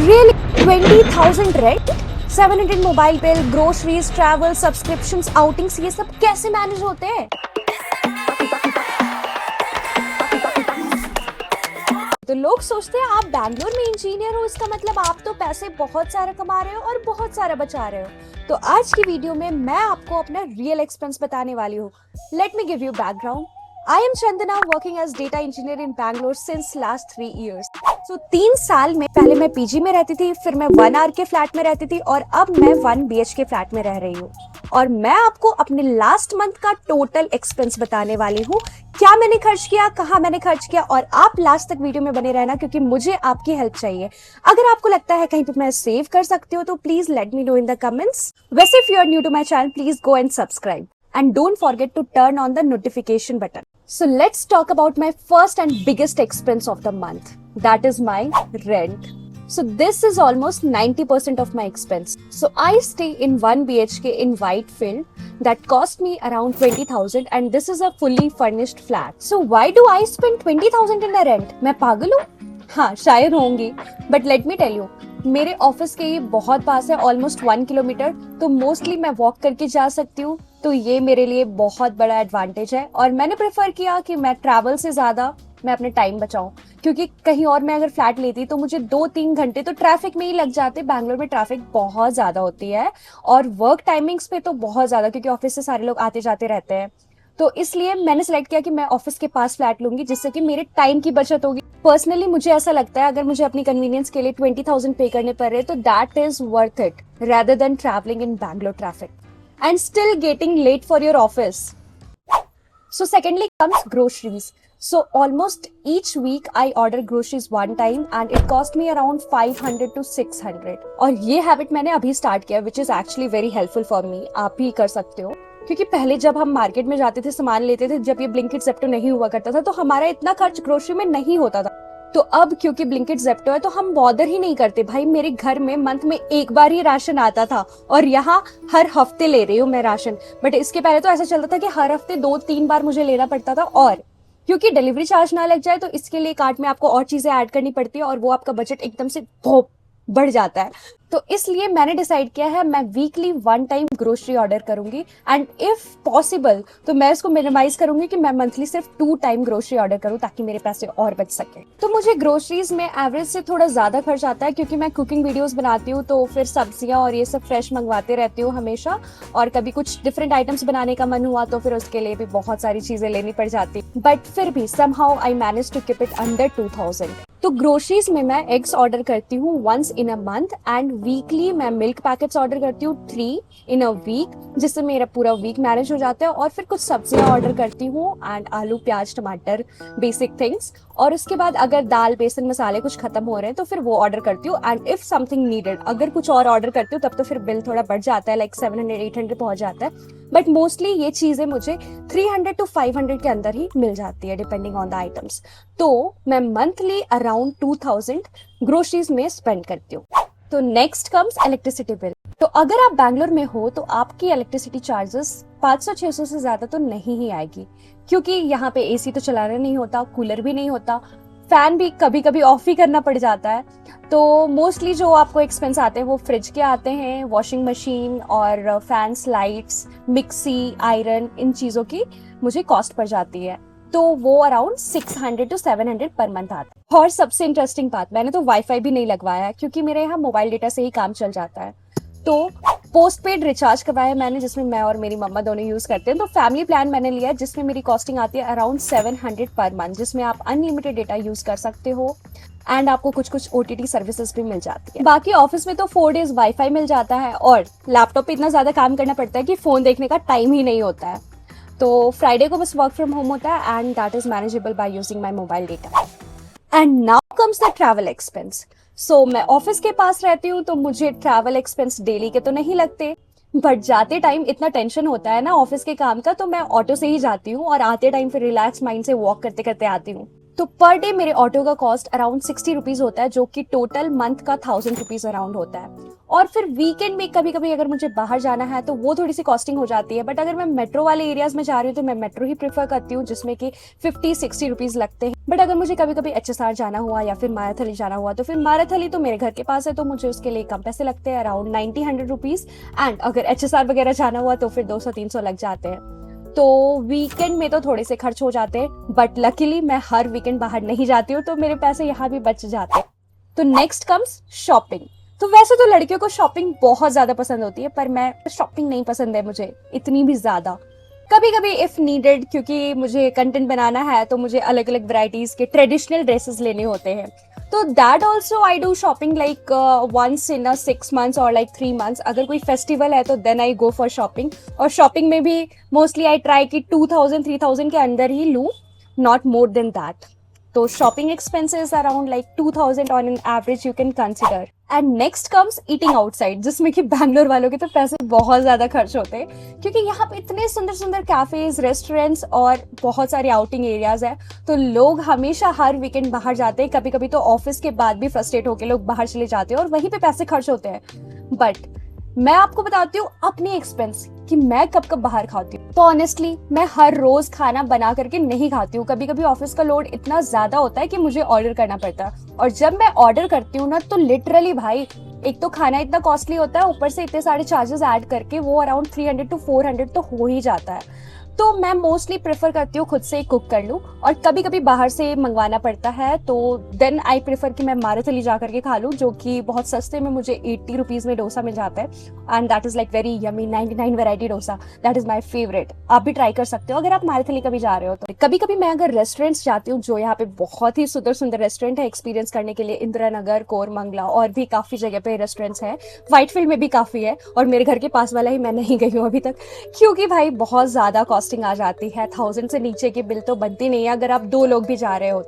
Really? 20,000 rent, 700 mobile bill, groceries, travel, subscriptions, outings, ये सब कैसे मैनेज होते हैं? तो लोग सोचते हैं आप बैंगलोर में इंजीनियर हो, इसका मतलब आप तो पैसे बहुत सारे कमा रहे हो और बहुत सारा बचा रहे हो। तो आज की वीडियो में मैं आपको अपना रियल एक्सपेंस बताने वाली हूँ। Let me give you background. I am Chandana working as data engineer in Bangalore since last 3 years. So 3 साल में पहले मैं पीजी में रहती थी, फिर मैं 1 आर के फ्लैट में रहती थी और अब मैं 1 BH के फ्लैट में रह रही हूँ। और मैं आपको अपने लास्ट मंथ का टोटल एक्सपेंस बताने वाली हूँ, क्या मैंने खर्च किया, कहाँ मैंने खर्च किया, और आप लास्ट तक वीडियो में बने रहना क्योंकि मुझे आपकी हेल्प चाहिए। अगर आपको लगता है कहीं पे मैं सेव कर सकती हूँ तो please let me know in the comments. वैसे if you are new to my channel please go and subscribe and don't forget to turn on the notification button. So let's talk about my first and biggest expense of the month. That is my rent. So this is almost 90% of my expense. So I stay in 1 BHK in Whitefield that cost me around 20,000 and this is a fully furnished flat. So why do I spend 20,000 in a rent? मैं पागल हूँ? हाँ शायद होंगी, but let me tell you, मेरे office के ये बहुत पास है, ऑलमोस्ट 1 किलोमीटर, तो मोस्टली मैं वॉक करके जा सकती हूँ, तो ये मेरे लिए बहुत बड़ा एडवांटेज है। और मैंने प्रेफर किया कि मैं ट्रैवल से ज्यादा मैं अपने टाइम बचाऊं, क्योंकि कहीं और मैं अगर फ्लैट लेती तो मुझे 2-3 घंटे तो ट्रैफिक में ही लग जाते। बैंगलोर में ट्रैफिक बहुत ज्यादा होती है और वर्क टाइमिंग्स पे तो बहुत ज्यादा, क्योंकि ऑफिस से सारे लोग आते जाते रहते हैं। तो इसलिए मैंने सेलेक्ट किया कि मैं ऑफिस के पास फ्लैट लूंगी, जिससे कि मेरे टाइम की बचत होगी। पर्सनली मुझे ऐसा लगता है अगर मुझे अपनी कन्वीनियंस के लिए 20,000 पे करने पड़ रहे तो that is worth it rather than traveling in Bangalore traffic and still getting late for your office. So secondly comes groceries. So almost each week I order groceries one time and it cost me around 500 to 600. और ये habit मैंने अभी start किया which is actually very helpful for me. आप भी कर सकते हो, क्योंकि पहले जब हम मार्केट में जाते थे सामान लेते थे, जब ये ब्लिंकिट ज़ेप्टो नहीं हुआ करता था तो हमारा इतना खर्च ग्रोसरी में नहीं होता था। तो अब क्योंकि ब्लिंकिट ज़ेप्टो है तो हम बॉदर ही नहीं करते। भाई मेरे घर में मंथ में एक बार ही राशन आता था और यहाँ हर हफ्ते ले रही हूँ मैं राशन। बट इसके पहले तो ऐसा चलता था कि हर हफ्ते 2-3 बार मुझे लेना पड़ता था, और क्योंकि डिलीवरी चार्ज ना लग जाए तो इसके लिए कार्ट में आपको और चीजें ऐड करनी पड़ती है और वो आपका बजट एकदम से बढ़ जाता है। तो इसलिए मैंने डिसाइड किया है मैं वीकली 1 टाइम ग्रोसरी ऑर्डर करूंगी एंड इफ पॉसिबल तो मैं इसको मिनिमाइज करूंगी कि मैं मंथली सिर्फ 2 टाइम ग्रोसरी ऑर्डर करूं ताकि मेरे पैसे और बच सके। तो मुझे ग्रोसरीज में एवरेज से थोड़ा ज्यादा खर्च आता है, क्योंकि मैं कुकिंग वीडियोस बनाती हूँ तो फिर सब्जियां और ये सब फ्रेश मंगवाते रहती हूँ हमेशा, और कभी कुछ डिफरेंट आइटम्स बनाने का मन हुआ तो फिर उसके लिए भी बहुत सारी चीजें लेनी पड़ जाती, बट फिर भी somehow I manage to keep it under 2,000। तो ग्रोसरीज में मैं एग्स ऑर्डर करती हूँ once in a month and weekly मैं मिल्क पैकेट्स ऑर्डर करती हूँ 3 इन अ वीक, जिससे मेरा पूरा वीक मैनेज हो जाता है। और फिर कुछ सब्जियां ऑर्डर करती हूँ एंड आलू प्याज टमाटर बेसिक थिंग्स, और उसके बाद अगर दाल बेसन मसाले कुछ खत्म हो रहे हैं तो फिर वो ऑर्डर करती हूँ। एंड इफ समथिंग नीडेड अगर कुछ और ऑर्डर करती हूँ तब तो फिर बिल थोड़ा बढ़ जाता है, लाइक 700-800 पहुंच जाता है, बट मोस्टली ये चीजें मुझे 300 to 500 के अंदर ही मिल जाती है डिपेंडिंग ऑन द आइटम्स। तो मैं मंथली अराउंड 2,000 ग्रोसरीज में स्पेंड करती हूँ। तो नेक्स्ट कम्स इलेक्ट्रिसिटी बिल। तो अगर आप बैंगलोर में हो तो आपकी इलेक्ट्रिसिटी चार्जेस 500-600 से ज्यादा तो नहीं ही आएगी, क्योंकि यहाँ पे एसी तो चलाना नहीं होता, कूलर भी नहीं होता, फैन भी कभी कभी ऑफ ही करना पड़ जाता है। तो मोस्टली जो आपको एक्सपेंस आते हैं वो फ्रिज के आते हैं, वॉशिंग मशीन और फैंस, लाइट्स, मिक्सी, आयरन, इन चीजों की मुझे कॉस्ट पड़ जाती है, तो वो अराउंड 600 to 700 पर मंथ आता है। और सबसे इंटरेस्टिंग बात, मैंने तो वाईफाई भी नहीं लगवाया है क्योंकि मेरे यहाँ मोबाइल डेटा से ही काम चल जाता है। तो पोस्ट पेड रिचार्ज करवाया है मैंने, जिसमें मैं और मेरी मम्मा दोनों यूज करते हैं। तो फैमिली प्लान मैंने लिया है जिसमें मेरी कॉस्टिंग आती है अराउंड 700 पर मंथ, जिसमें आप अनलिमिटेड डेटा यूज कर सकते हो एंड आपको कुछ OTT सर्विसेज भी मिल जाती है। बाकी ऑफिस में तो 4 डेज वाईफाई मिल जाता है और लैपटॉप पे इतना ज्यादा काम करना पड़ता है कि फोन देखने का टाइम ही नहीं होता है। तो फ्राइडे को बस वर्क फ्रॉम होम होता है and that is manageable by using my mobile data. And now comes the travel expense. So मैं ऑफिस के पास रहती हूँ तो मुझे ट्रैवल एक्सपेंस डेली के तो नहीं लगते, बट जाते टाइम इतना टेंशन होता है ना ऑफिस के काम का, तो मैं ऑटो से ही जाती हूँ और आते टाइम फिर रिलैक्स माइंड से वॉक करते करते आती हूँ। तो पर डे मेरे ऑटो का कॉस्ट अराउंड 60 रुपीज होता है, जो कि टोटल मंथ का 1000 रुपीज अराउंड होता है। और फिर वीकेंड में कभी कभी अगर मुझे बाहर जाना है तो वो थोड़ी सी कॉस्टिंग हो जाती है, बट अगर मैं मेट्रो वाले एरियाज में जा रही हूँ तो मैं मेट्रो ही प्रेफर करती हूँ, जिसमें कि 50-60 रुपीज लगते हैं। बट अगर मुझे कभी कभी HSR जाना हुआ या फिर माराथली जाना हुआ तो फिर माराथली तो मेरे घर के पास है, तो मुझे उसके लिए कम पैसे लगते हैं, अराउंड 90-100 रुपीज। एंड अगर HSR वगैरह जाना हुआ तो फिर 200-300 लग जाते हैं। तो वीकेंड में तो थोड़े से खर्च हो जाते हैं, बट लकीली मैं हर वीकेंड बाहर नहीं जाती हूँ, तो मेरे पैसे यहाँ भी बच जाते हैं। तो नेक्स्ट कम्स शॉपिंग। तो वैसे तो लड़कियों को शॉपिंग बहुत ज्यादा पसंद होती है, पर मैं शॉपिंग नहीं पसंद है मुझे इतनी भी ज्यादा। कभी कभी इफ नीडेड, क्योंकि मुझे कंटेंट बनाना है तो मुझे अलग अलग वैरायटीज के ट्रेडिशनल ड्रेसेस लेने होते हैं, तो that also I do shopping like once in a 6 months और लाइक 3 months। अगर कोई फेस्टिवल है तो then I go for shopping. और शॉपिंग में भी मोस्टली आई ट्राई कि 2000-3000 के अंदर ही लूँ, नॉट मोर देन दैट। तो shopping expenses around like 2000 on an average you can consider. And next comes eating outside, जिसमें कि बैंगलोर वालों के तो पैसे बहुत ज्यादा खर्च होते हैं, क्योंकि यहाँ पे इतने सुंदर सुंदर कैफेज, रेस्टोरेंट्स और बहुत सारे आउटिंग एरियाज है। तो लोग हमेशा हर वीकेंड बाहर जाते हैं, कभी कभी तो ऑफिस के बाद भी फ्रस्ट्रेट होकर लोग बाहर चले जाते हैं और वहीं पे पैसे खर्च होते हैं। बट मैं आपको बताती हूँ अपनी एक्सपेंस कि मैं कब कब बाहर खाती हूँ। तो ऑनेस्टली मैं हर रोज खाना बना करके नहीं खाती हूँ, कभी कभी ऑफिस का लोड इतना ज्यादा होता है कि मुझे ऑर्डर करना पड़ता है। और जब मैं ऑर्डर करती हूँ ना, तो लिटरली भाई, एक तो खाना इतना कॉस्टली होता है, ऊपर से इतने सारे चार्जेस ऐड करके वो अराउंड 300-400 तो हो ही जाता है। तो मैं मोस्टली प्रेफर करती हूँ खुद से कुक कर लूँ, और कभी कभी बाहर से मंगवाना पड़ता है तो देन आई प्रेफर कि मैं मारुथली जा करके खा लूँ, जो कि बहुत सस्ते में मुझे 80 रुपीज में डोसा मिल जाता है। And that is like very yummy 99 variety dosa, that is my favourite. आप भी ट्राई कर सकते हो अगर आप मारुथली कभी जा रहे हो तो। कभी कभी मैं अगर रेस्टोरेंट्स जाती हूँ, जो यहाँ पे बहुत ही सुंदर सुंदर रेस्टोरेंट है एक्सपीरियंस करने के लिए, इंदिरा नगर, कोरमंगला और भी काफी जगह पे रेस्टोरेंट्स है, व्हाइटफील्ड में भी काफी है, और मेरे घर के पास वाला ही मैं नहीं गई हूँ अभी तक, क्योंकि भाई बहुत ज्यादा कॉस्टिंग आ जाती है। 1000 से नीचे की बिल तो बनती नहीं है अगर आप 2 लोग भी जा रहे हो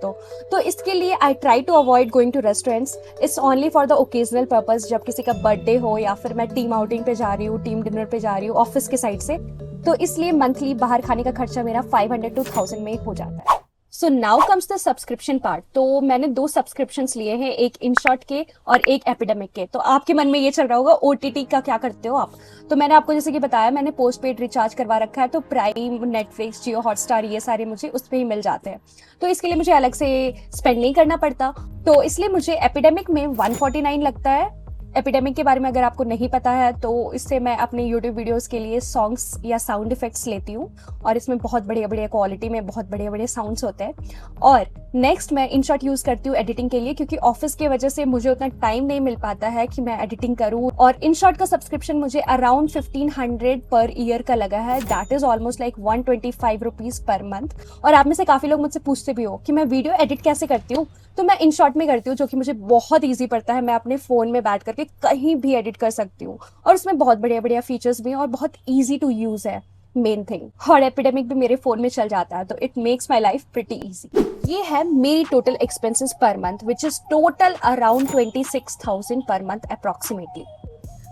तो इसके लिए I try to avoid going to restaurants. It's only for the occasional purpose, जब किसी का बर्थडे हो या फिर मैं टीम आउटिंग पे जा रही हूँ, टीम डिनर पे जा रही हूँ ऑफिस के साइड से, तो इसलिए मंथली बाहर खाने का खर्चा मेरा 500 to 1000 में हो जाता है। So now comes the subscription part. तो मैंने 2 सब्सक्रिप्शंस लिए हैं, एक इनशॉट के और एक एपिडेमिक के। तो आपके मन में ये चल रहा होगा OTT का क्या करते हो आप। तो मैंने आपको जैसे कि बताया, मैंने पोस्ट पेड रिचार्ज करवा रखा है, तो प्राइम, नेटफ्लिक्स, जियो हॉटस्टार, ये सारे मुझे उस पर ही मिल जाते हैं, तो इसके लिए मुझे अलग से स्पेंड नहीं करना पड़ता। तो इसलिए मुझे एपिडेमिक में 149 लगता है। एपिडेमिक के बारे में अगर आपको नहीं पता है तो इससे मैं अपने यूट्यूब वीडियोस के लिए सॉन्ग्स या साउंड इफेक्ट्स लेती हूँ, और इसमें बहुत बढ़िया बढ़िया क्वालिटी में बहुत बढ़िया बढ़िया साउंड्स होते हैं। और नेक्स्ट मैं इनशॉट यूज करती हूँ एडिटिंग के लिए, क्योंकि ऑफिस की वजह से मुझे उतना टाइम नहीं मिल पाता है कि मैं एडिटिंग करूँ। और इनशॉट का सब्सक्रिप्शन मुझे अराउंड 1500 पर ईयर का लगा है, that is almost like 125 rupees per month. और आप में से काफी लोग मुझसे पूछते भी हो कि मैं वीडियो एडिट कैसे करती हूँ, तो मैं इनशॉट में करती हूँ, जो कि मुझे बहुत ईजी पड़ता है। मैं अपने फोन में बैठ करके कहीं भी एडिट कर सकती हूँ, और उसमें बहुत बढ़िया बढ़िया फीचर्स भी हैं और बहुत ईजी टू यूज है, मेन थिंग। और एपिडेमिक भी मेरे फोन में चल जाता है, तो it makes my life pretty easy. ये है मेरी total expenses per month, which is total around 26,000 per month approximately.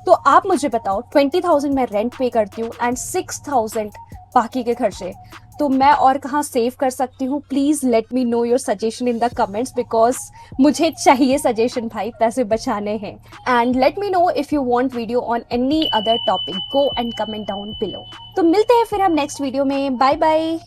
तो आप मुझे बताओ, 20,000 मैं रेंट पे करती हूँ एंड 6,000 बाकी के खर्चे, तो मैं और कहाँ सेव कर सकती हूँ? Please let me know your suggestion in the comments, because मुझे चाहिए सजेशन भाई, पैसे बचाने हैं। And let me know if you want video on any other topic, go and comment down below. तो मिलते हैं फिर हम नेक्स्ट वीडियो में, बाय बाय।